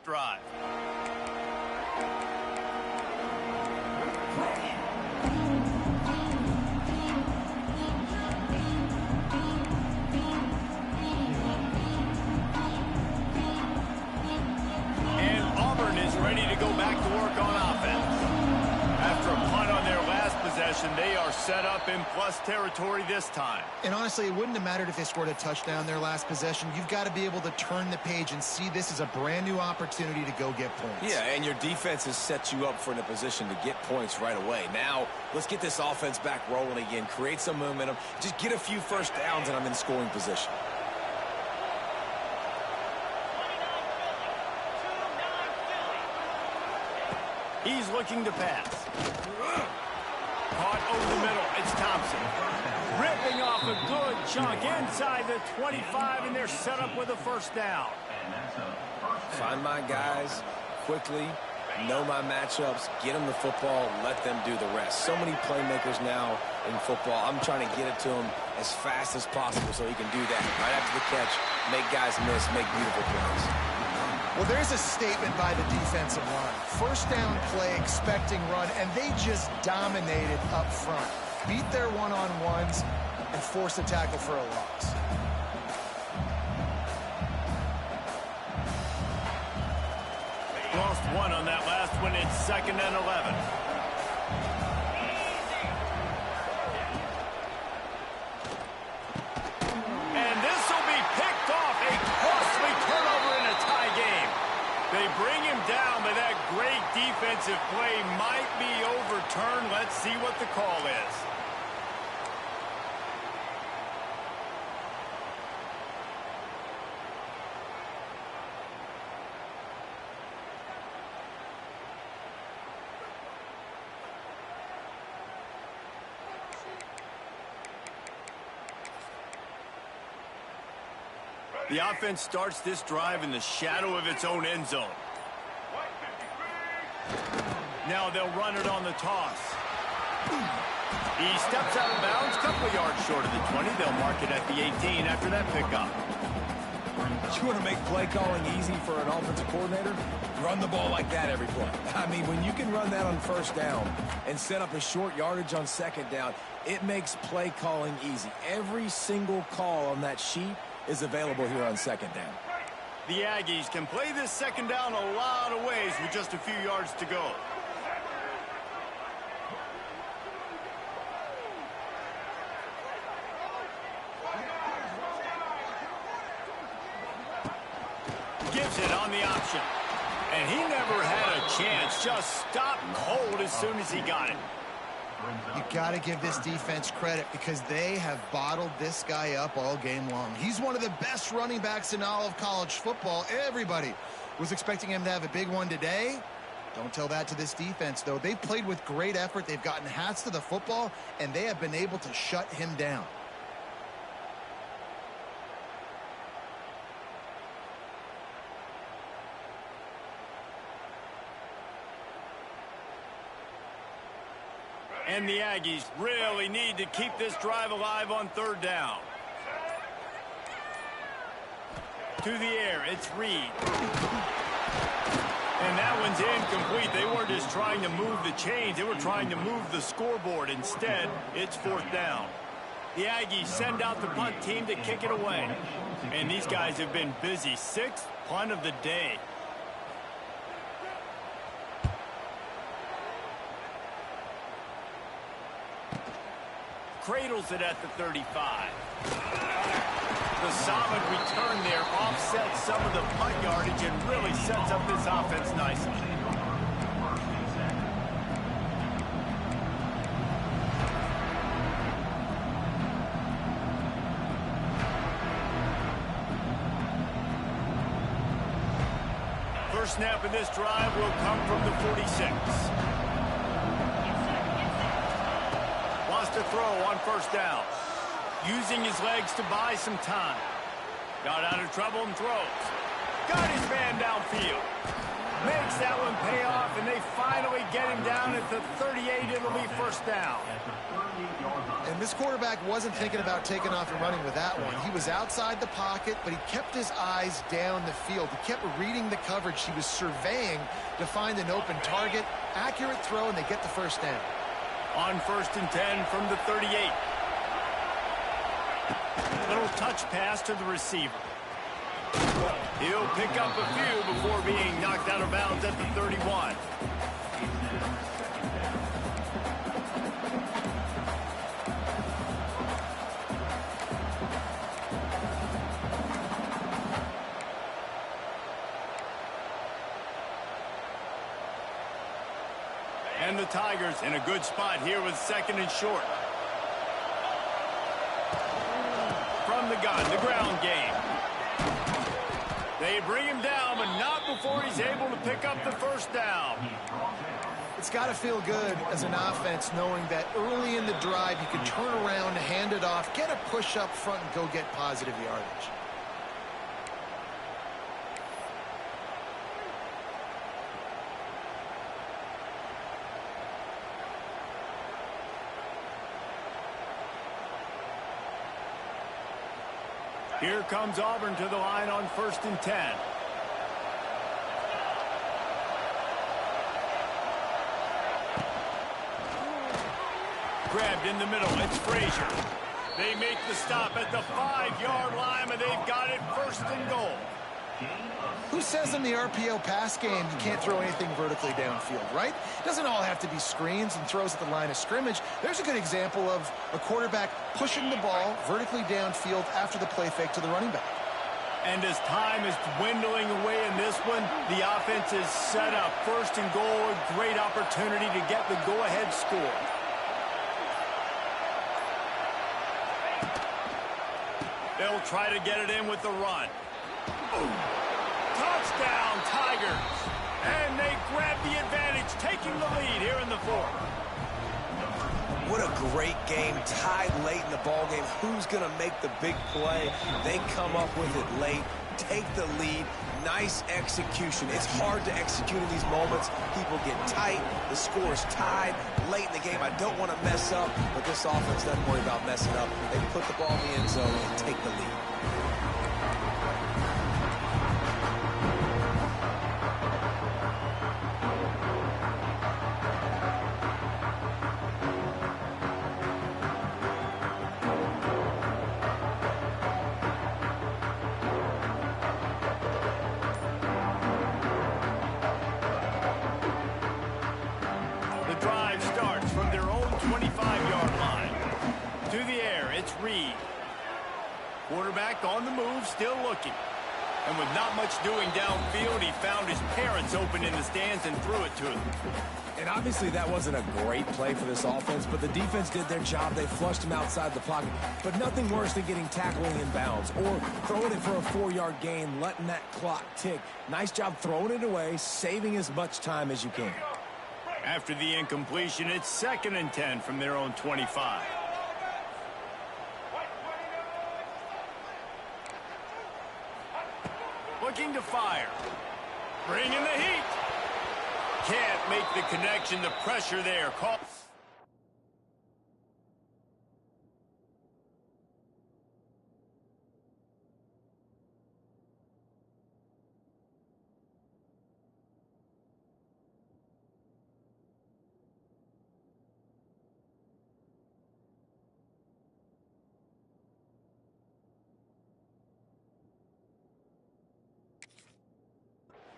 Drive. And Auburn is ready to go back to work on offense. After a punt on their last possession, they are set up in plus territory this time. And honestly, it wouldn't have mattered if they scored a touchdown their last possession. You've got to be able to turn the page and see this as a brand new opportunity to go get points. Yeah, and your defense has set you up for in a position to get points right away. Now, let's get this offense back rolling again, create some momentum, just get a few first downs, and I'm in scoring position. He's looking to pass. Caught over the middle. It's Thompson. Ripping off a good chunk inside the 25, and they're set up with a 1st down. Find my guys quickly, know my matchups, get them the football, let them do the rest. So many playmakers now in football. I'm trying to get it to him as fast as possible so he can do that. Right after the catch, make guys miss, make beautiful plays. Well, there's a statement by the defensive line. 1st down play, expecting run, and they just dominated up front. Beat their one-on-ones and forced a tackle for a loss. Lost one on that last one. It's 2nd and 11. And this will be picked off. A costly turnover in a tie game. They bring him down, but that great defensive play might be overturned. Let's see what the call is. The offense starts this drive in the shadow of its own end zone. Now they'll run it on the toss. He steps out of bounds, couple yards short of the 20. They'll mark it at the 18 after that pickup. You want to make play calling easy for an offensive coordinator? Run the ball like that every play. I mean, when you can run that on 1st down and set up a short yardage on 2nd down, it makes play calling easy. Every single call on that sheet is available here on 2nd down. The Aggies can play this 2nd down a lot of ways with just a few yards to go. Gives it on the option. And he never had a chance. Just stopped cold as soon as he got it. You got to give this defense credit because they have bottled this guy up all game long. He's one of the best running backs in all of college football. Everybody was expecting him to have a big one today, Don't tell that to this defense, though. They've played with great effort. They've gotten hats to the football, and they have been able to shut him down. And the Aggies really need to keep this drive alive on third down. To the air, it's Reed. And that one's incomplete. They weren't just trying to move the chains. They were trying to move the scoreboard. Instead, it's fourth down. The Aggies send out the punt team to kick it away. And these guys have been busy. Sixth punt of the day. Cradles it at the 35. The solid return there offsets some of the punt yardage and really sets up this offense nicely. First snap of this drive will come from the 46. To throw on first down. Using his legs to buy some time. Got out of trouble and throws. Got his man downfield. Makes that one pay off, and they finally get him down at the 38. It'll be first down. And this quarterback wasn't thinking about taking off and running with that one. He was outside the pocket, but he kept his eyes down the field. He kept reading the coverage. He was surveying to find an open target. Accurate throw, and they get the first down. On first and 10 from the 38. Little touch pass to the receiver. He'll pick up a few before being knocked out of bounds at the 31. And the Tigers in a good spot here with second and short. From the gun, the ground game. They bring him down, but not before he's able to pick up the first down. It's got to feel good as an offense knowing that early in the drive you can turn around, hand it off, get a push up front, and go get positive yardage. Here comes Auburn to the line on first and 10. Grabbed in the middle. It's Frazier. They make the stop at the 5-yard line, and they've got it first and goal. Who says in the RPO pass game you can't throw anything vertically downfield, right? It doesn't all have to be screens and throws at the line of scrimmage. There's a good example of a quarterback pushing the ball vertically downfield after the play fake to the running back. And as time is dwindling away in this one, the offense is set up. First and goal, a great opportunity to get the go-ahead score. They'll try to get it in with the run. Touchdown, Tigers. And they grab the advantage, taking the lead here in the fourth. What a great game, tied late in the ball game. Who's going to make the big play? They come up with it late, take the lead. Nice execution. It's hard to execute in these moments. People get tight. The score's tied late in the game. I don't want to mess up, but this offense doesn't worry about messing up. They put the ball in the end zone and take the lead. Quarterback on the move, still looking. And with not much doing downfield, he found his parents open in the stands and threw it to them. And obviously that wasn't a great play for this offense, but the defense did their job. They flushed him outside the pocket. But nothing worse than getting tackling in bounds or throwing it for a 4-yard gain, letting that clock tick. Nice job throwing it away, saving as much time as you can. After the incompletion, it's 2nd and 10 from their own 25. Looking to fire. Bringing the heat. Can't make the connection. The pressure there. Call.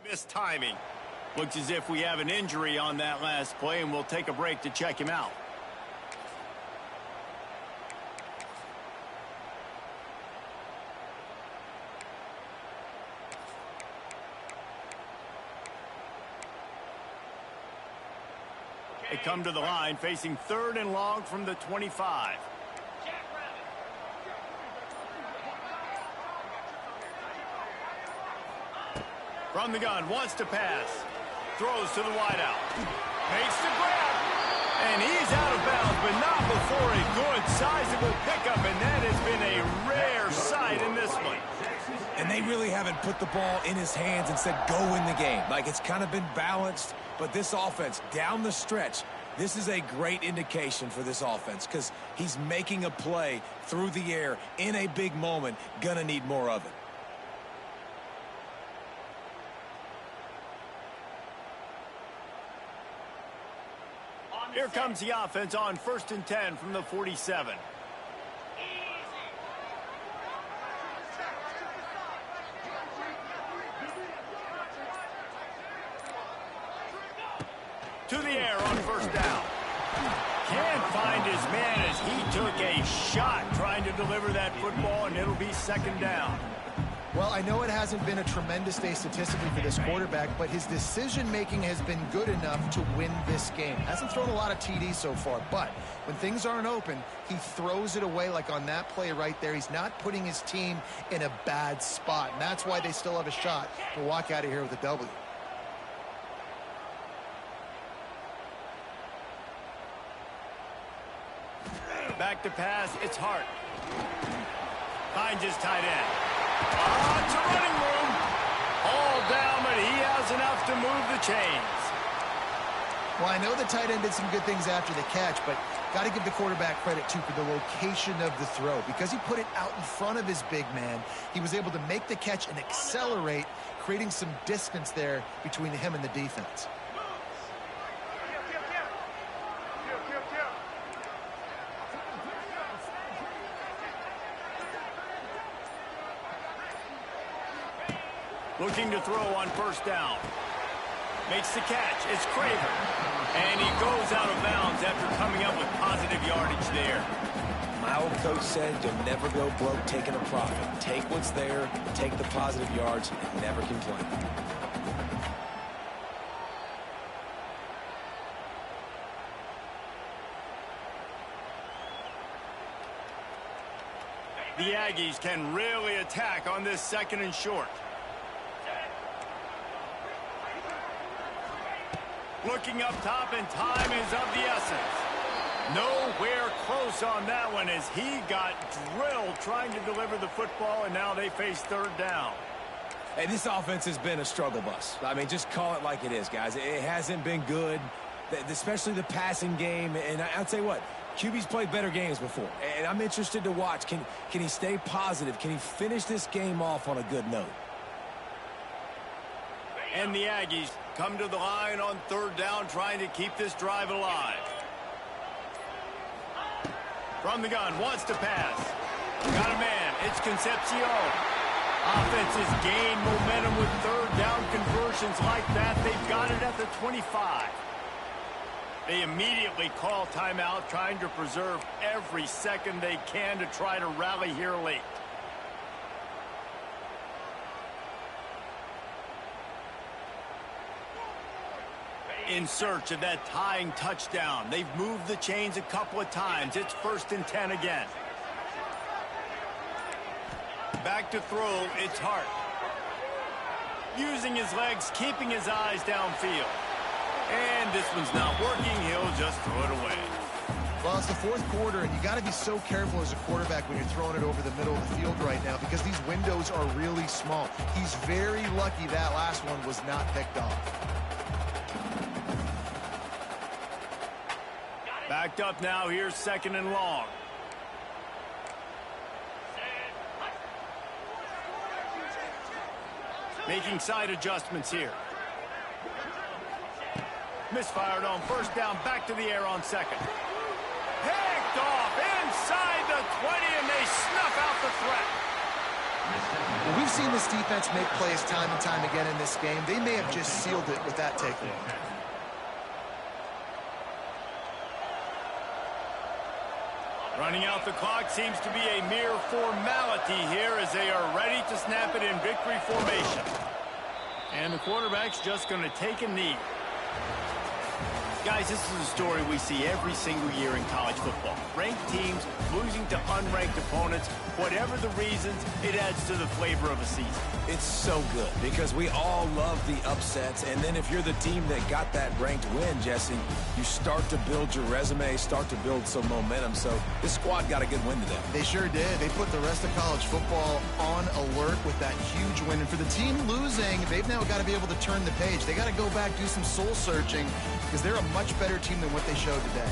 Missed timing. Looks as if we have an injury on that last play, and we'll take a break to check him out. They come to the line facing 3rd and long from the 25. From the gun, wants to pass. Throws to the wideout. Makes the grab. And he's out of bounds, but not before a good, sizable pickup. And that has been a rare sight in this one. And they really haven't put the ball in his hands and said, go win the game. Like, it's kind of been balanced. But this offense, down the stretch, this is a great indication for this offense because he's making a play through the air in a big moment. Gonna need more of it. Here comes the offense on 1st and 10 from the 47. To the air on 1st down. Can't find his man as he took a shot trying to deliver that football, and it'll be 2nd down. Well, I know it hasn't been a tremendous day statistically for this quarterback, but his decision-making has been good enough to win this game. Hasn't thrown a lot of TDs so far, but when things aren't open, he throws it away like on that play right there. He's not putting his team in a bad spot, and that's why they still have a shot to walk out of here with a W. Back to pass, it's Hart. Finds his tight end. It's a running room. All down, but he has enough to move the chains. Well, I know the tight end did some good things after the catch, but got to give the quarterback credit, too, for the location of the throw. Because he put it out in front of his big man, he was able to make the catch and accelerate, creating some distance there between him and the defense. Looking to throw on 1st down. Makes the catch. It's Craver. And he goes out of bounds after coming up with positive yardage there. My old coach said you'll never go broke taking a profit. Take what's there, take the positive yards, and never complain. The Aggies can really attack on this 2nd and short. Looking up top, and time is of the essence. Nowhere close on that one as he got drilled trying to deliver the football, and now they face 3rd down. Hey, this offense has been a struggle bus. I mean, just call it like it is, guys. It hasn't been good, especially the passing game. And I'll tell you what, QB's played better games before, and I'm interested to watch. Can he stay positive? Can he finish this game off on a good note? And the Aggies come to the line on 3rd down, trying to keep this drive alive. From the gun, wants to pass. Got a man. It's Concepcion. Offenses gain momentum with 3rd down conversions like that. They've got it at the 25. They immediately call timeout, trying to preserve every second they can to try to rally here late. in search of that tying touchdown. They've moved the chains a couple of times. It's 1st and 10 again. Back to throw, it's Hart. Using his legs, keeping his eyes downfield. And this one's not working. He'll just throw it away. Well, it's the 4th quarter, and you got to be so careful as a quarterback when you're throwing it over the middle of the field right now because these windows are really small. He's very lucky that last one was not picked off. Backed up now. Here's 2nd and long. Making side adjustments here. Misfired on 1st down. Back to the air on 2nd. Picked off inside the 20, and they snuff out the threat. Well, we've seen this defense make plays time and time again in this game. They may have just sealed it with that takeaway. Running out the clock seems to be a mere formality here as they are ready to snap it in victory formation. And the quarterback's just going to take a knee. Guys, this is a story we see every single year in college football. Ranked teams losing to unranked opponents. Whatever the reasons, it adds to the flavor of a season. It's so good because we all love the upsets. And then if you're the team that got that ranked win, Jesse, you start to build your resume, start to build some momentum. So this squad got a good win today. They sure did. They put the rest of college football on alert with that huge win. And for the team losing, they've now got to be able to turn the page. They got to go back, do some soul searching because they're a much better team than what they showed today.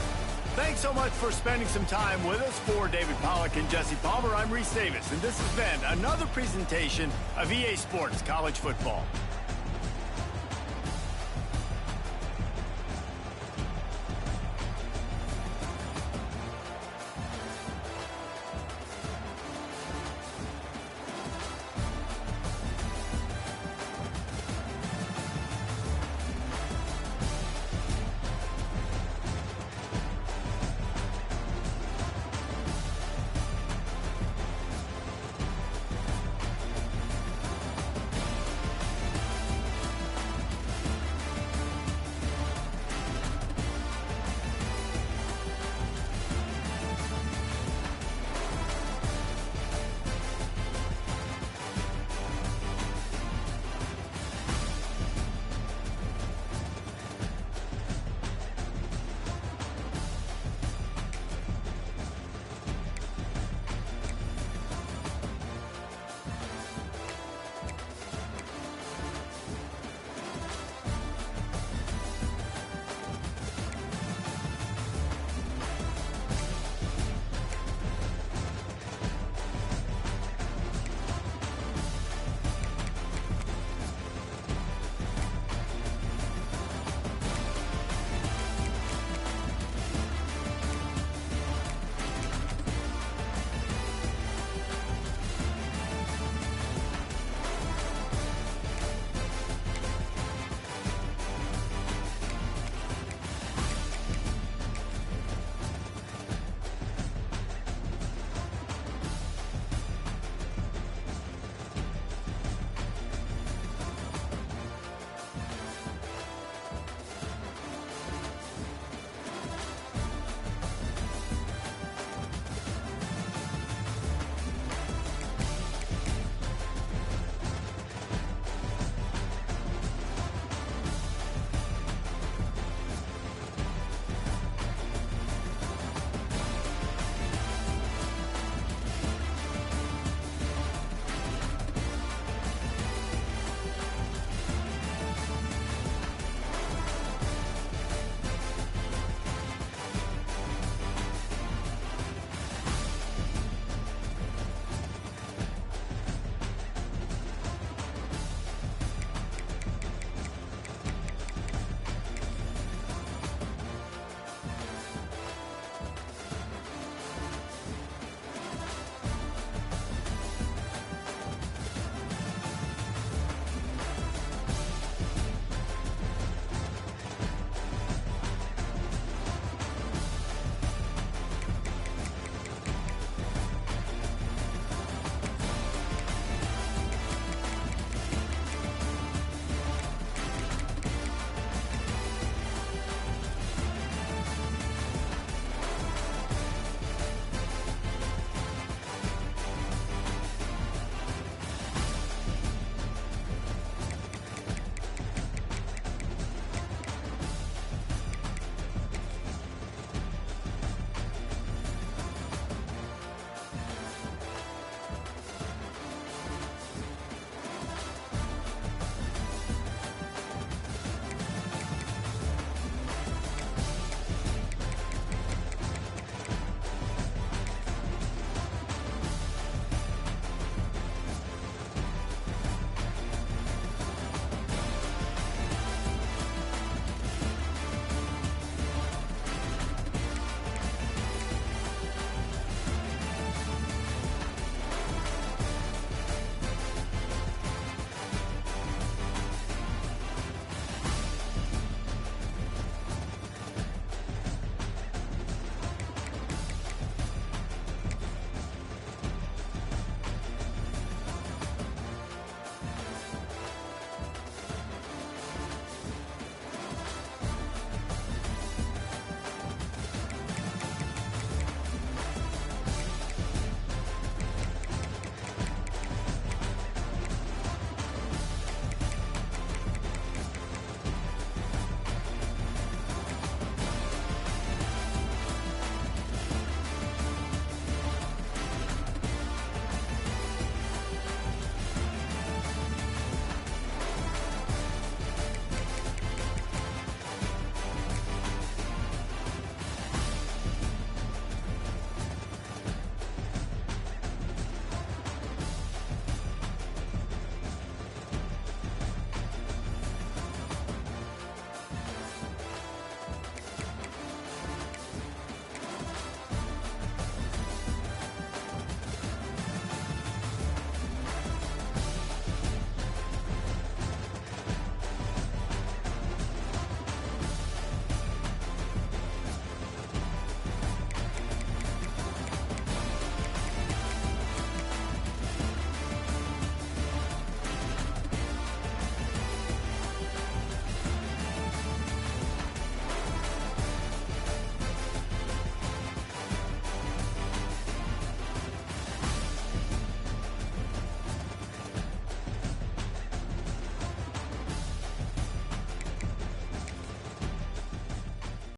Thanks so much for spending some time with us. For David Pollack and Jesse Palmer, I'm Reese Davis, and this has been another presentation of EA Sports College Football.